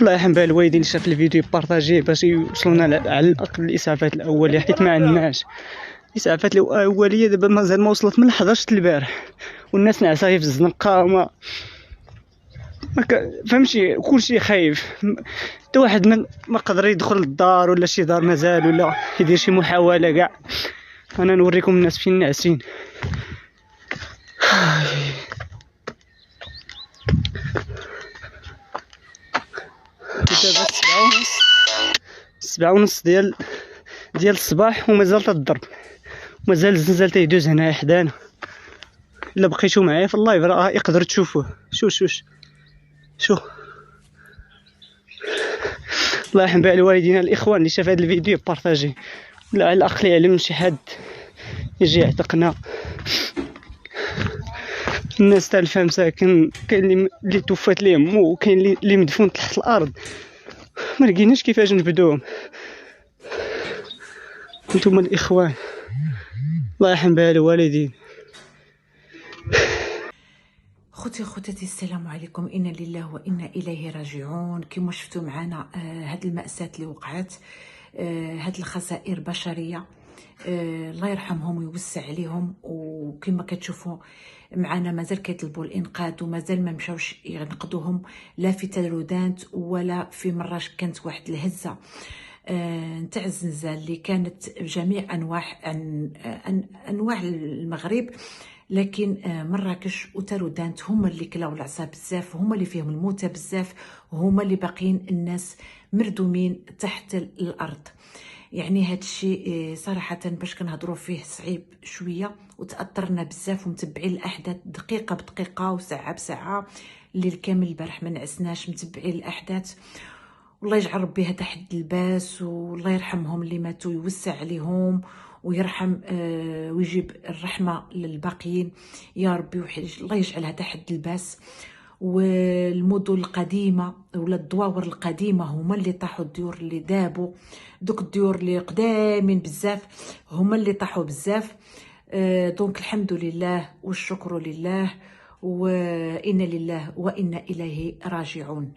الله يرحم بها الوالدين اللي شاف الفيديو بارطاجيه باش يوصلونا على الاقل الاسعافات الاوليه، حيت ما عندناش الاسعافات الاوليه. دابا مازال ما وصلت من 11 البارح والناس ناعسه في الزنقه وما فهمتي، كلشي خايف. حتى واحد ما قدر يدخل للدار ولا شي دار مازال ولا يدير شي محاوله كاع. انا نوريكم الناس فين ناعسين. دابا 7:30 ديال الصباح ومازال تضرب، مازال الزلزال تيدوز هنايا حدانا. الا بقيتو معايا في اللايف راه يقدر تشوفوه. شو الله يرحم بها الوالدين الاخوان اللي شاف هذا الفيديو بارطاجي، ولا على الاقل يعلم شي حد يجي يعتقنا. الناس تاع الفهم ساكن، كاين اللي توفات ليه مو، وكاين اللي مدفون تحت الارض، ما لقيناش كيفاش نبدوهم. انتم الاخوان الله يرحم بها الوالدين. خوتاتي السلام عليكم، انا لله وانا اليه راجعون. كما شفتوا معنا هاد المأساة اللي وقعت، هاد الخسائر بشريه، الله يرحمهم ويوسع عليهم. وكما كتشوفوا معنا مازال كيطلبوا الانقاذ ومازال ما مشاوش ينقذوهم، لا في تلودانت ولا في مراش. كانت واحد الهزه نتاع الزلزال اللي كانت بجميع انواع المغرب، لكن مراكش وتارودانت هما اللي كلاو العصا بزاف، هما اللي فيهم الموتى بزاف، وهما اللي باقيين الناس مردومين تحت الارض. يعني هاد الشيء صراحه باش كنهضروا فيه صعيب شويه، وتاثرنا بزاف ومتبعين الاحداث دقيقه بدقيقه وساعه بساعه. الليل كامل البارح ما نعسناش متبعين الاحداث. والله يجعل ربي هذا حد الباس، والله يرحمهم اللي ماتوا، يوسع عليهم ويرحم ويجيب الرحمه للباقيين يا ربي. الله يجعل هذا حد الباس. والمدن القديمه ولا الدواور القديمه هما اللي طاحوا، الديور اللي دابوا، دوك الديور اللي قدامين بزاف هما اللي طاحوا بزاف. دونك الحمد لله والشكر لله، وإنا لله وإنا إليه راجعون.